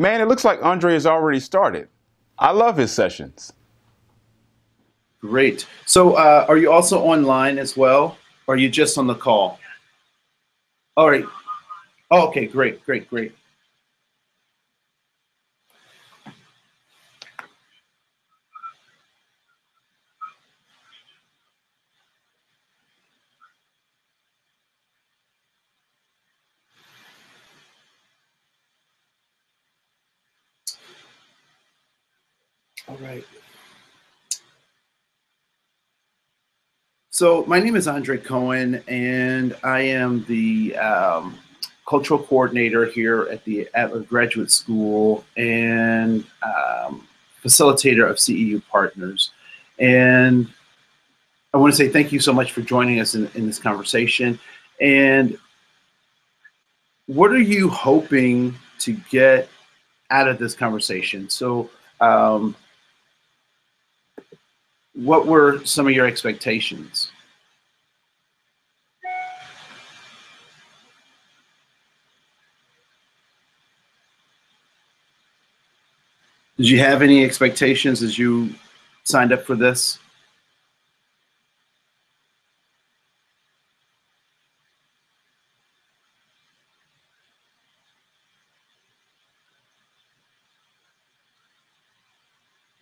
Man, it looks like Andre has already started. I love his sessions. Great. So, are you also online as well, or are you just on the call? All right. Oh, okay. Great. Great. Great. All right. So, my name is Andre Cohen, and I am the cultural coordinator here at the Adler Graduate School and facilitator of CEU Partners. And I want to say thank you so much for joining us in this conversation. And what are you hoping to get out of this conversation? So, um, what were some of your expectations? Did you have any expectations as you signed up for this?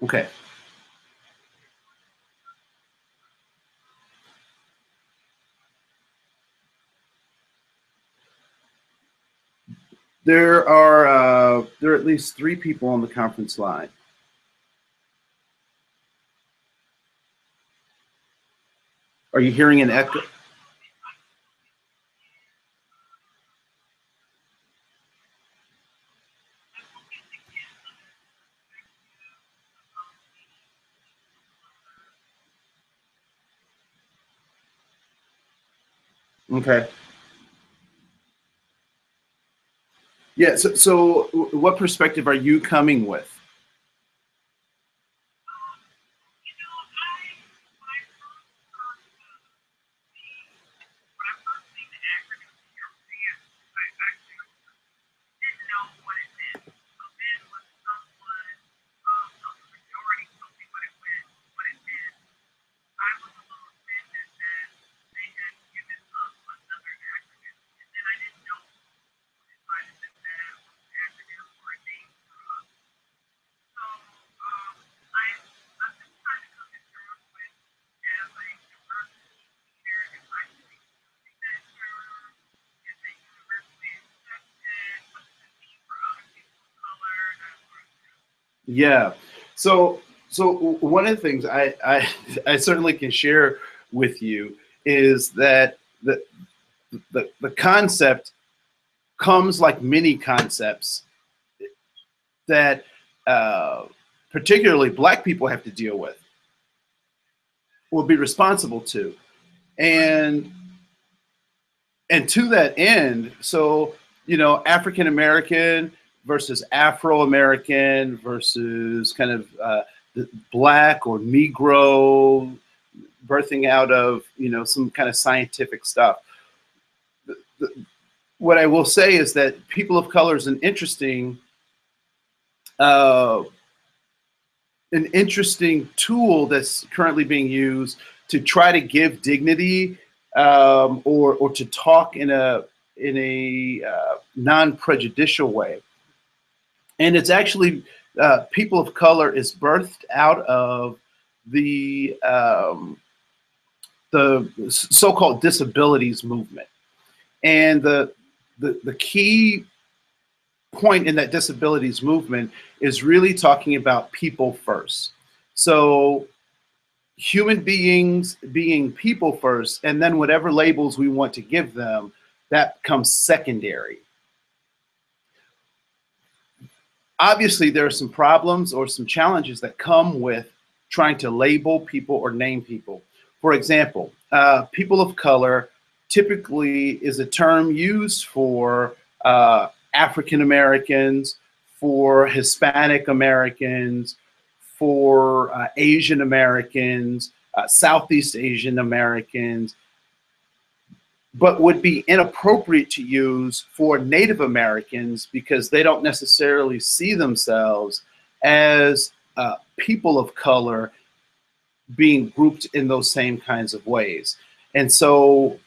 Okay. There are at least three people on the conference line. Are you hearing an echo? Okay. Yeah. So what perspective are you coming with? Yeah. So one of the things I certainly can share with you is that the concept comes like many concepts that particularly Black people have to deal with, will be responsible to, and to that end, so African American versus Afro American versus kind of Black or Negro, birthing out of some kind of scientific stuff. What I will say is that people of color is uh, an interesting tool that's currently being used to try to give dignity, or to talk in a non-prejudicial way. And it's actually people of color is birthed out of the so-called disabilities movement. And the key point in that disabilities movement is really talking about people first. So human beings being people first, and then whatever labels we want to give them, that comes secondary. Obviously, there are some problems or some challenges that come with trying to label people or name people. For example, people of color typically is a term used for African Americans, for Hispanic Americans, for Asian Americans, Southeast Asian Americans. but would be inappropriate to use for Native Americans because they don't necessarily see themselves as people of color being grouped in those same kinds of ways. And so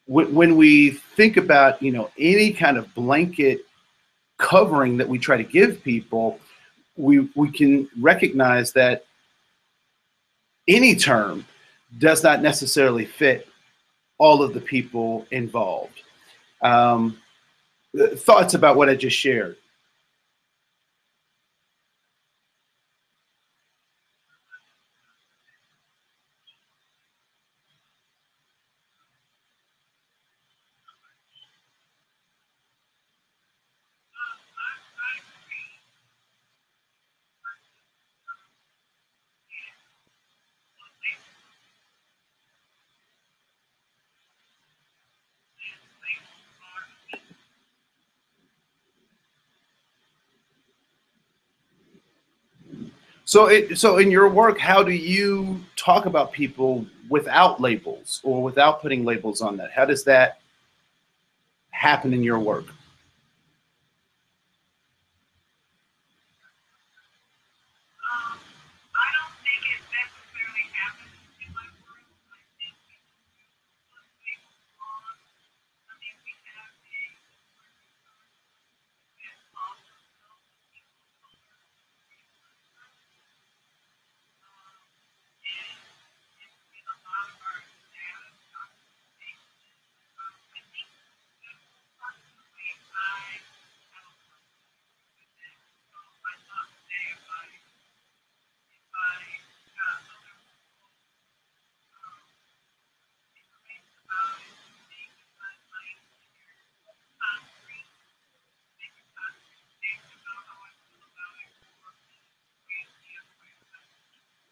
when we think about, any kind of blanket covering that we try to give people, we can recognize that any term does not necessarily fit all of the people involved. Thoughts about what I just shared? So in your work, how do you talk about people without labels or without putting labels on that? How does that happen in your work?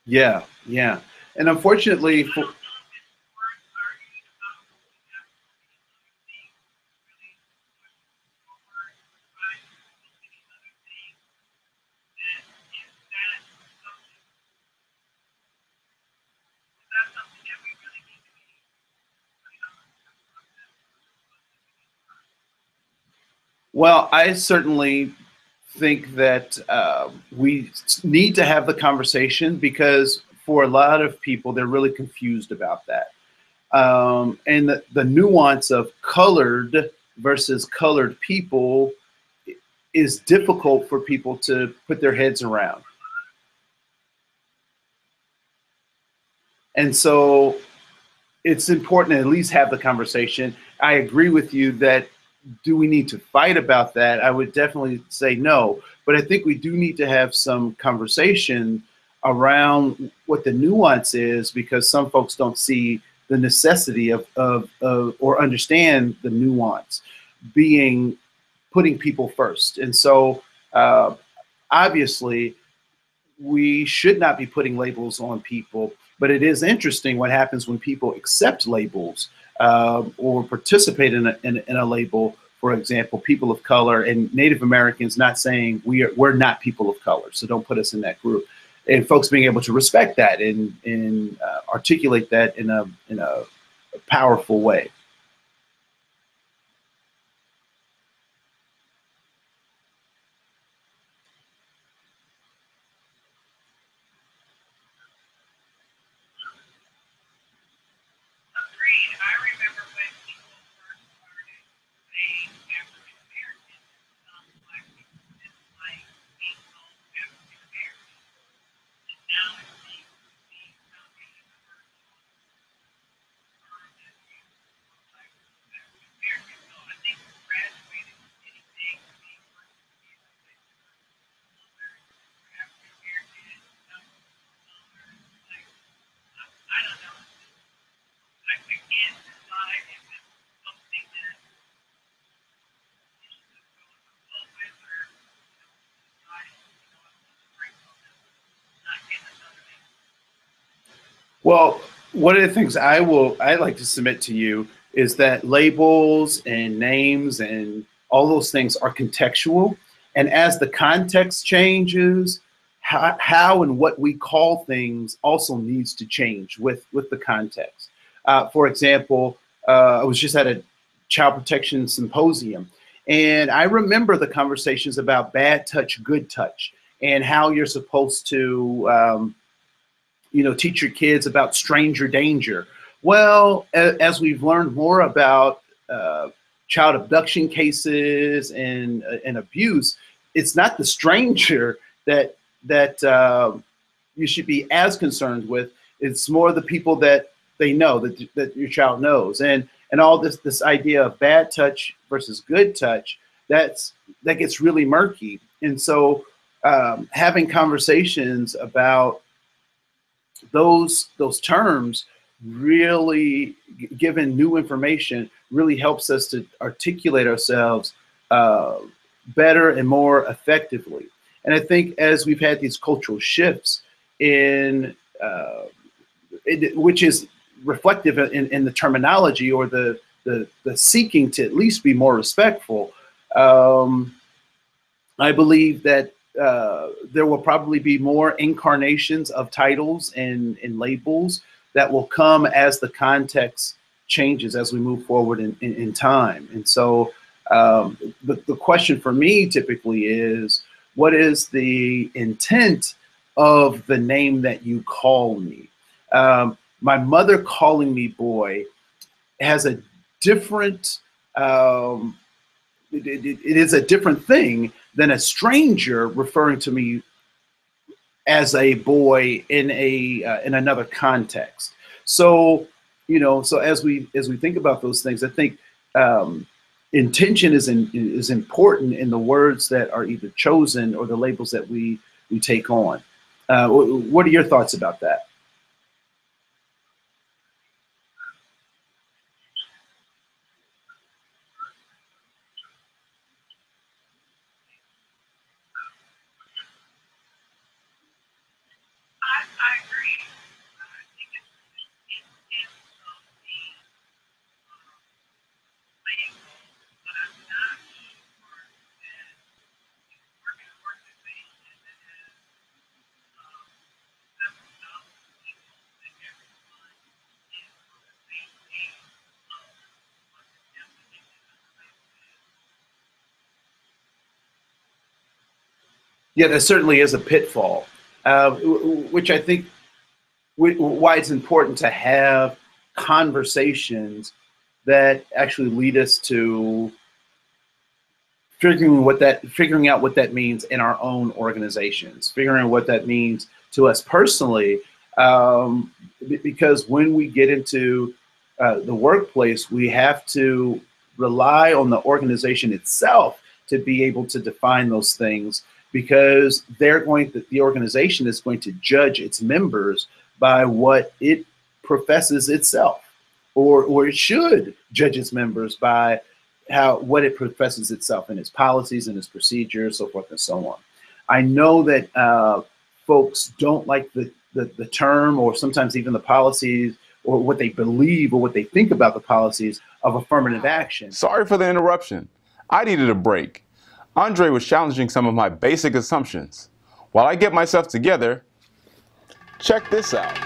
Yeah, yeah. And unfortunately, well, I certainly think that we need to have the conversation because for a lot of people, they're really confused about that. And the nuance of colored versus colored people is difficult for people to put their heads around. And so it's important to at least have the conversation. I agree with you that do we need to fight about that? I would definitely say no, but I think we do need to have some conversation around what the nuance is because some folks don't see the necessity of or understand the nuance being putting people first. And so obviously we should not be putting labels on people, but it is interesting what happens when people accept labels or participate in a label. For example, people of color and Native Americans not saying we're not people of color, so don't put us in that group. And folks being able to respect that and articulate that in a powerful way. Well, one of the things I like to submit to you is that labels and names and all those things are contextual. And as the context changes, how and what we call things also needs to change with the context. For example, I was just at a child protection symposium, and I remember the conversations about bad touch, good touch, and how you're supposed to, teach your kids about stranger danger. Well, as we've learned more about child abduction cases and abuse, it's not the stranger that you should be as concerned with. It's more the people that they know, that your child knows, and all this idea of bad touch versus good touch, that gets really murky. And so having conversations about those terms, really, given new information, really helps us to articulate ourselves better and more effectively. And I think as we've had these cultural shifts which is reflective in the terminology, or the seeking to at least be more respectful, I believe that there will probably be more incarnations of titles and labels that will come as the context changes, as we move forward in time. And so the question for me typically is, what is the intent of the name that you call me? My mother calling me boy has a different, it is a different thing than a stranger referring to me as a boy in another context. So, so as we think about those things, I think intention is important in the words that are either chosen or the labels that we take on. What are your thoughts about that? Yeah, there certainly is a pitfall, which I think why it's important to have conversations that actually lead us to figuring out what that means in our own organizations, figuring out what that means to us personally, because when we get into the workplace, we have to rely on the organization itself to be able to define those things, because the organization is going to judge its members by what it professes itself, or it should judge its members by what it professes itself in its policies and its procedures, so forth and so on. I know that folks don't like the term, or sometimes even the policies, or what they believe or what they think about the policies of affirmative action. Sorry for the interruption. I needed a break. Andre was challenging some of my basic assumptions. While I get myself together, check this out.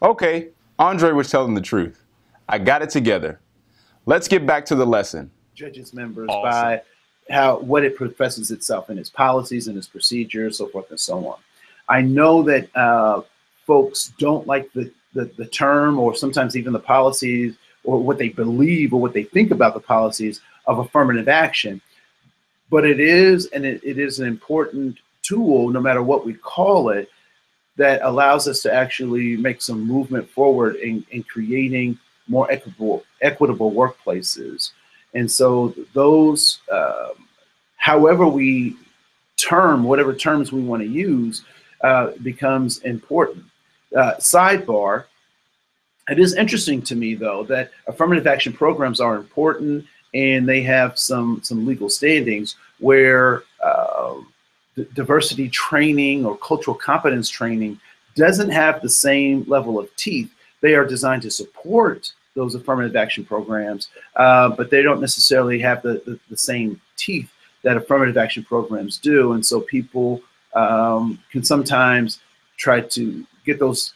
Okay, Andre was telling the truth. I got it together. Let's get back to the lesson. Judge its members by what it professes itself in its policies and its procedures, so forth and so on. I know that folks don't like the term, or sometimes even the policies, or what they believe or what they think about the policies of affirmative action. But it is an important tool, no matter what we call it, that allows us to actually make some movement forward in creating more equitable workplaces. And so those, however whatever terms we want to use, becomes important. Sidebar. It is interesting to me, though, that affirmative action programs are important and they have some legal standings where diversity training or cultural competence training doesn't have the same level of teeth. They are designed to support those affirmative action programs, but they don't necessarily have the same teeth that affirmative action programs do. And so people can sometimes try to get those.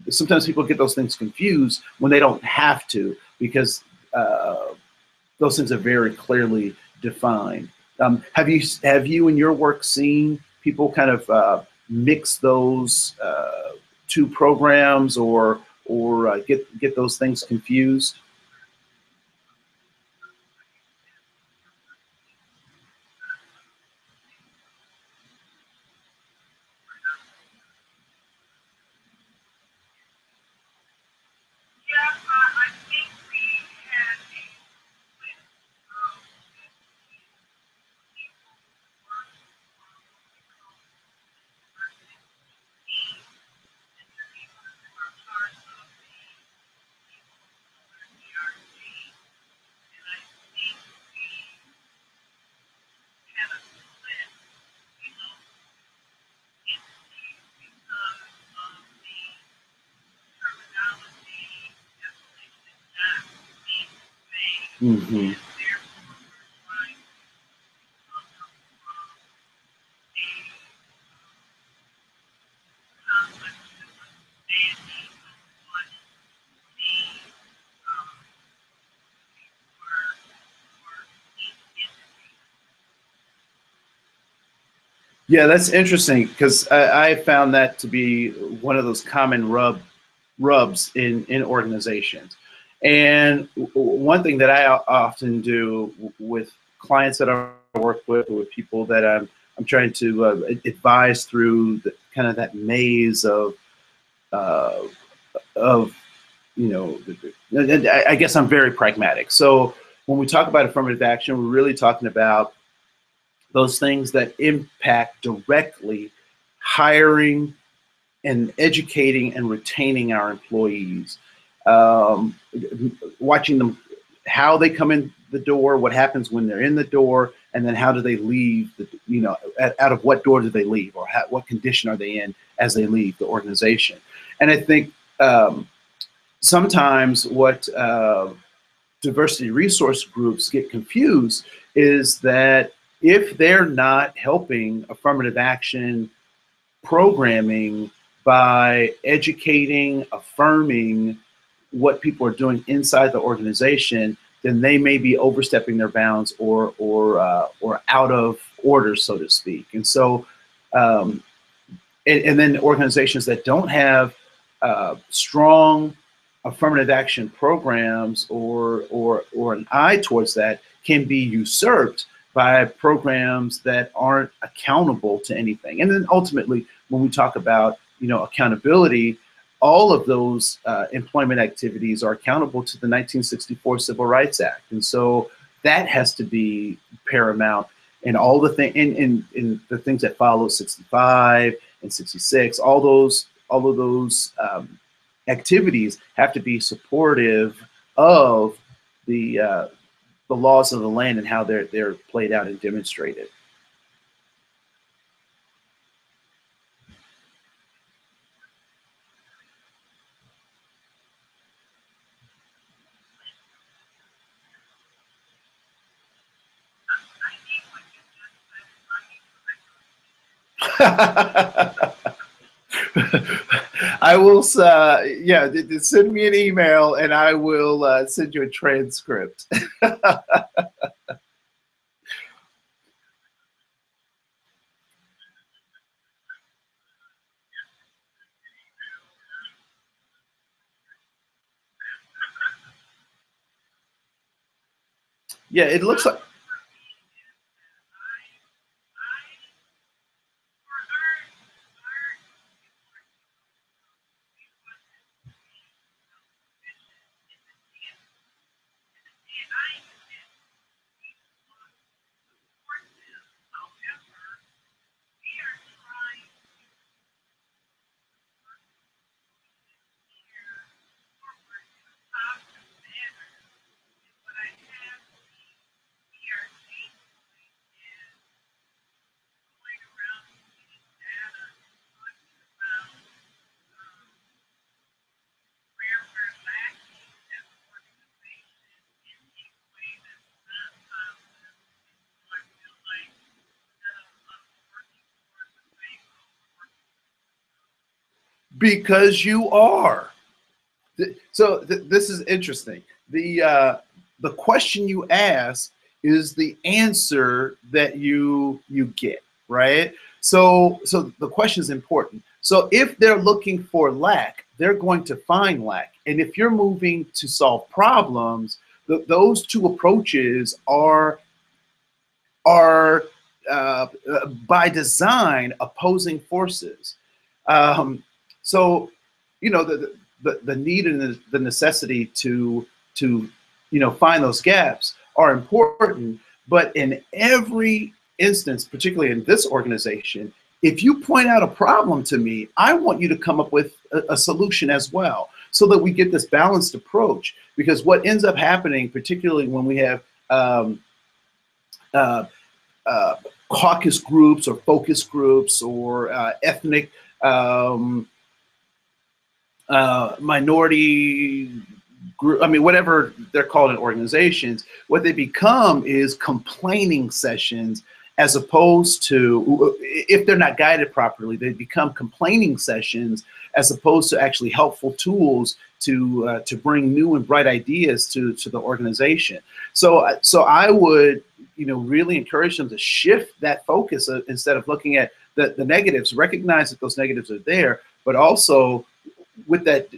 Sometimes people get those things confused when they don't have to, because those things are very clearly defined. Have you in your work seen people kind of mix those two programs, or get those things confused? Mm-hmm. Yeah, that's interesting, because I found that to be one of those common rubs in organizations. And one thing that I often do with clients that I work with, or with people that I'm trying to advise through kind of that maze uh, of I guess I'm very pragmatic. So when we talk about affirmative action, we're really talking about those things that impact directly hiring and educating and retaining our employees, um, watching them, how they come in the door, what happens when they're in the door, and then how do they leave, out of what door do they leave, or what condition are they in as they leave the organization. And I think sometimes what diversity resource groups get confused is that if they're not helping affirmative action programming by educating, affirming what people are doing inside the organization, then they may be overstepping their bounds, or out of order, so to speak. And so, and then organizations that don't have strong affirmative action programs, or an eye towards that, can be usurped by programs that aren't accountable to anything. And then ultimately, when we talk about accountability, all of those employment activities are accountable to the 1964 Civil Rights Act, and so that has to be paramount. And all the in the things that follow 65 and 66, all of those activities have to be supportive of the laws of the land and how they're played out and demonstrated. I will, yeah, send me an email and I will send you a transcript. Yeah, it looks like. Because you are. So this is interesting. The question you ask is the answer that you get, right? So the question is important. So if they're looking for lack, they're going to find lack. And if you're moving to solve problems, those two approaches are by design opposing forces. Um, so, you know, the need and the necessity to find those gaps are important. But in every instance, particularly in this organization, if you point out a problem to me, I want you to come up with a solution as well, so that we get this balanced approach. Because what ends up happening, particularly when we have uh, uh, caucus groups or focus groups or ethnic um, minority group, I mean, whatever they're called in organizations, what they become is complaining sessions, as opposed to, if they're not guided properly, they become complaining sessions as opposed to actually helpful tools to bring new and bright ideas to the organization. So I would really encourage them to shift that focus, instead of looking at the negatives, recognize that those negatives are there, but also with that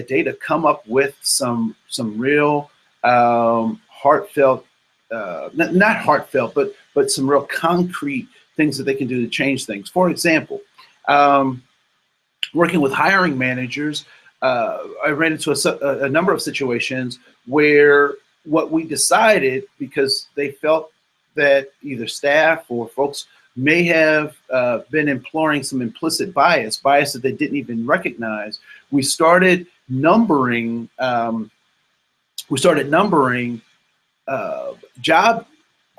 data, come up with some real heartfelt, not heartfelt, but some real concrete things that they can do to change things. For example, working with hiring managers, I ran into a number of situations where what we decided, because they felt that either staff or folks may have been employing some implicit bias that they didn't even recognize, we started numbering. Job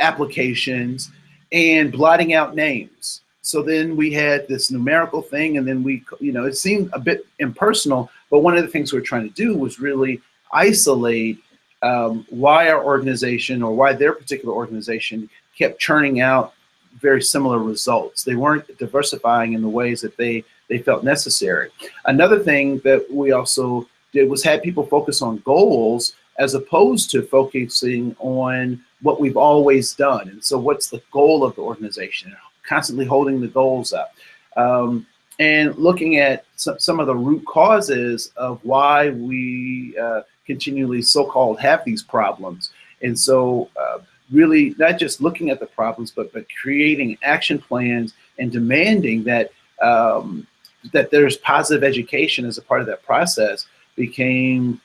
applications and blotting out names. So then we had this numerical thing, and then it seemed a bit impersonal, but one of the things we were trying to do was really isolate why our organization, or why their particular organization, kept churning out very similar results. They weren't diversifying in the ways that they felt necessary. Another thing that we also did was had people focus on goals as opposed to focusing on what we've always done. And so what's the goal of the organization? Constantly holding the goals up. And looking at some of the root causes of why we continually so-called have these problems. And so really not just looking at the problems, but creating action plans and demanding that that there's positive education as a part of that process became,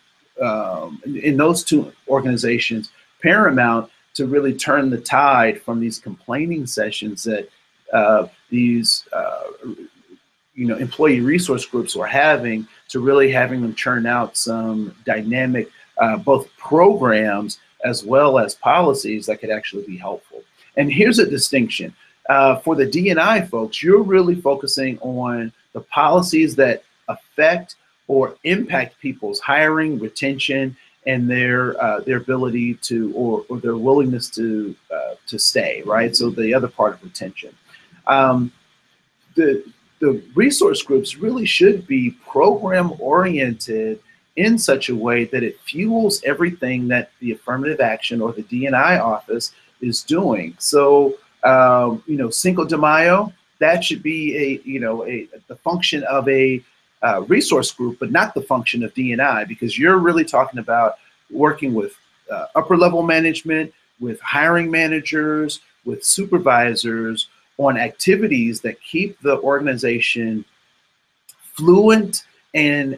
in those two organizations, paramount to really turn the tide from these complaining sessions that these employee resource groups were having, to really having them churn out some dynamic both programs as well as policies that could actually be helpful. And here's a distinction. For the D&I folks, you're really focusing on the policies that affect or impact people's hiring, retention, and their ability to, or their willingness to stay, right? So the other part of retention. The resource groups really should be program oriented in such a way that it fuels everything that the affirmative action or the D&I office is doing. So Cinco de Mayo, that should be the function of a resource group, but not the function of D&I, because you're really talking about working with upper level management, with hiring managers, with supervisors on activities that keep the organization fluent and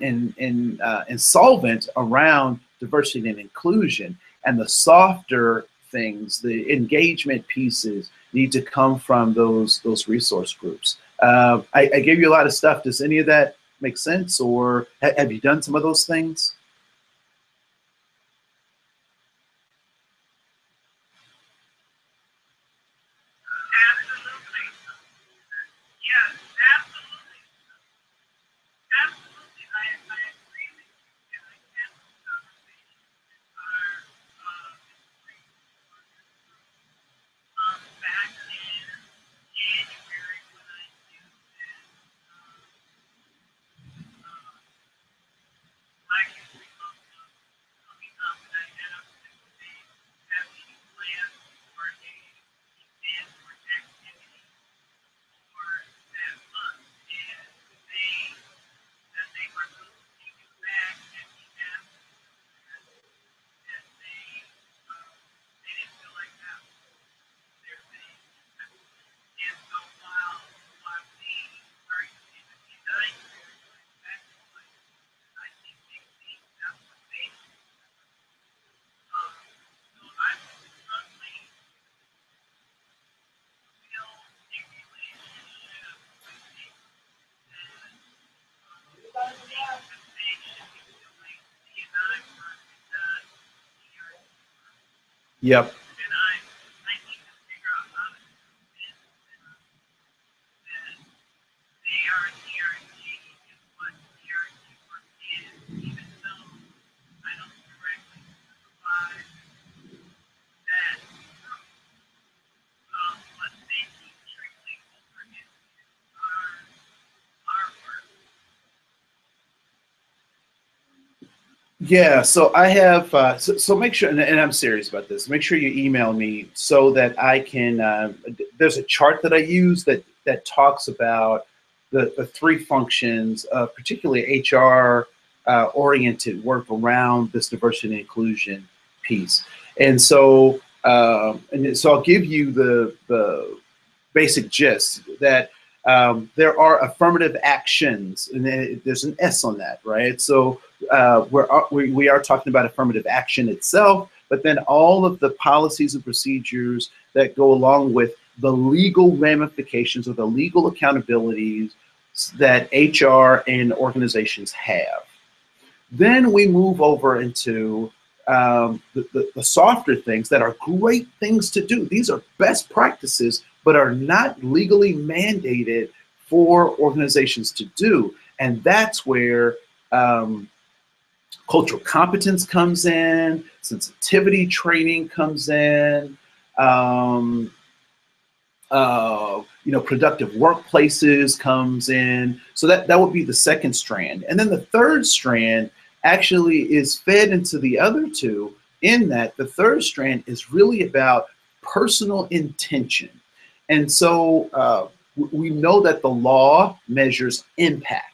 solvent around diversity and inclusion. And the softer things, the engagement pieces, need to come from those resource groups. I gave you a lot of stuff. Does any of that make sense, or have you done some of those things? Yep. Yeah, so I have, so make sure, and I'm serious about this, make sure you email me so that I can, there's a chart that I use that talks about the three functions of particularly HR oriented work around this diversity and inclusion piece. And so I'll give you the basic gist that there are affirmative actions, and there's an S on that, right? So we are talking about affirmative action itself, but then all of the policies and procedures that go along with the legal ramifications or the legal accountabilities that HR and organizations have. Then we move over into the softer things that are great things to do. These are best practices, but are not legally mandated for organizations to do. And that's where cultural competence comes in, sensitivity training comes in, um, productive workplaces comes in. So that would be the second strand. And then the third strand actually is fed into the other two, in that the third strand is really about personal intention. And so we know that the law measures impact.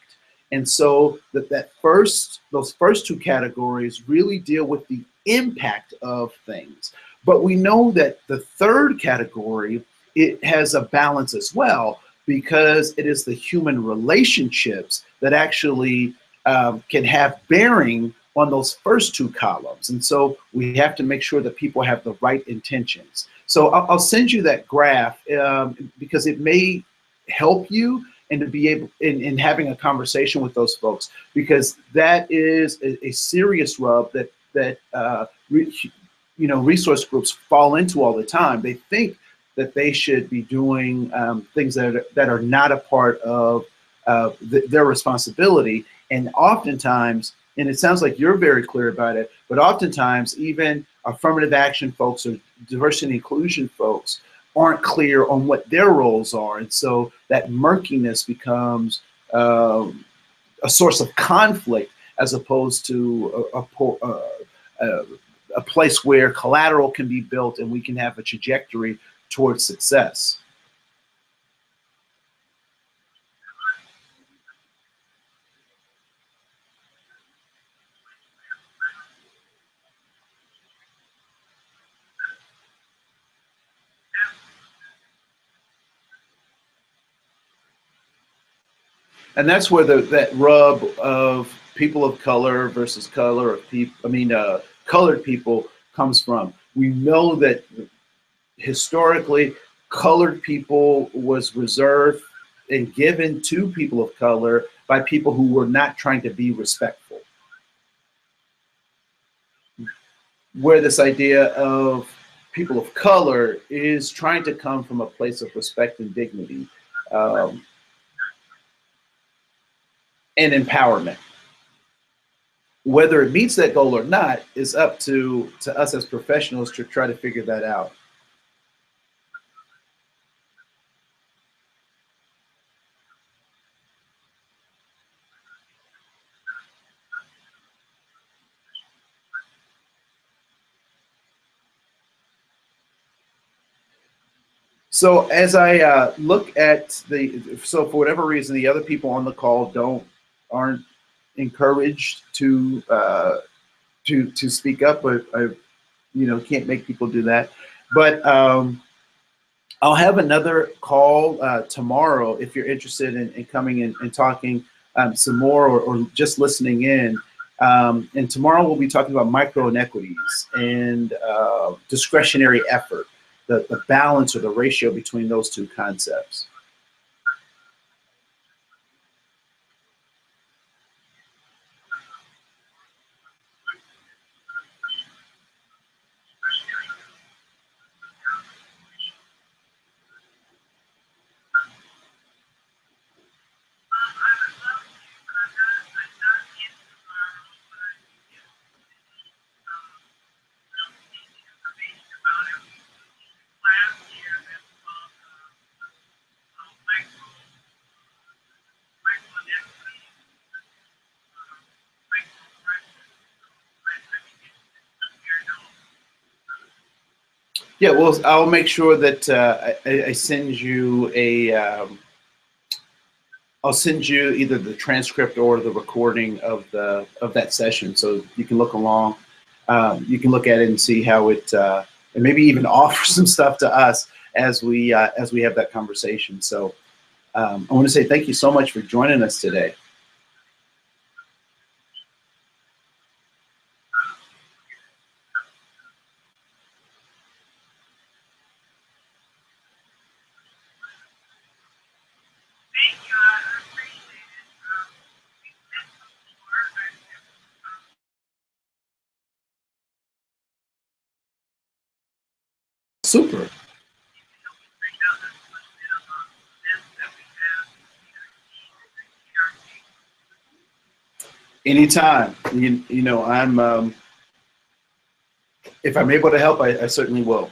And so those first two categories really deal with the impact of things. But we know that the third category, it has a balance as well, because it is the human relationships that actually can have bearing on those first two columns. And so we have to make sure that people have the right intentions. So I'll send you that graph because it may help you and to be able in having a conversation with those folks, because that is a serious rub that resource groups fall into all the time. They think that they should be doing things that are not a part of their responsibility. And oftentimes, and it sounds like you're very clear about it, but oftentimes even affirmative action folks or diversity and inclusion folks aren't clear on what their roles are. And so that murkiness becomes a source of conflict, as opposed to a place where collateral can be built and we can have a trajectory towards success. And that's where that rub of people of color versus color of people, colored people comes from. We know that historically, colored people was reserved and given to people of color by people who were not trying to be respectful. Where this idea of people of color is trying to come from a place of respect and dignity um, and empowerment. Whether it meets that goal or not is up to us as professionals to try to figure that out. So as I look at so for whatever reason, the other people on the call aren't encouraged to speak up, but I can't make people do that. But I'll have another call tomorrow if you're interested in coming in and talking some more, or just listening in. And tomorrow we'll be talking about micro inequities and discretionary effort, the balance or the ratio between those two concepts. Yeah, well, I'll make sure that I send you a. I'll send you either the transcript or the recording of that session, so you can look along. You can look at it and see how it, and maybe even offer some stuff to us as we have that conversation. So I want to say thank you so much for joining us today. Super. Anytime. You know, I'm if I'm able to help, I certainly will.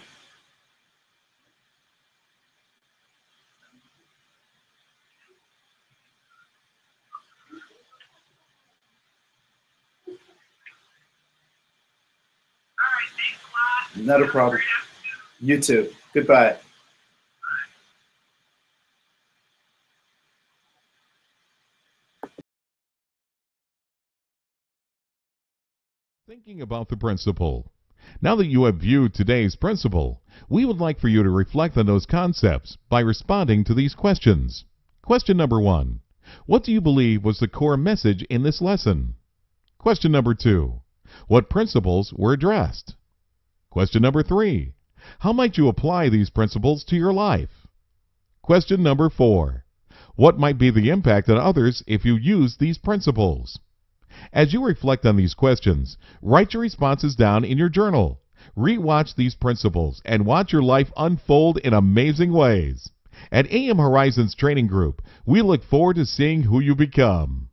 Not a problem. You too. Goodbye. Thinking about the principle. Now that you have viewed today's principle, we would like for you to reflect on those concepts by responding to these questions. Question number 1. What do you believe was the core message in this lesson? Question number 2. What principles were addressed? Question number 3. How might you apply these principles to your life? Question number 4. What might be the impact on others if you use these principles? As you reflect on these questions, write your responses down in your journal. Re-watch these principles and watch your life unfold in amazing ways. At AM Horizons Training Group, we look forward to seeing who you become.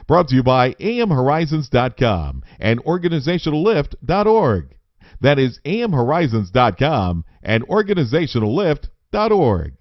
Brought to you by amhorizons.com and organizationallift.org. That is amhorizons.com and organizationallift.org.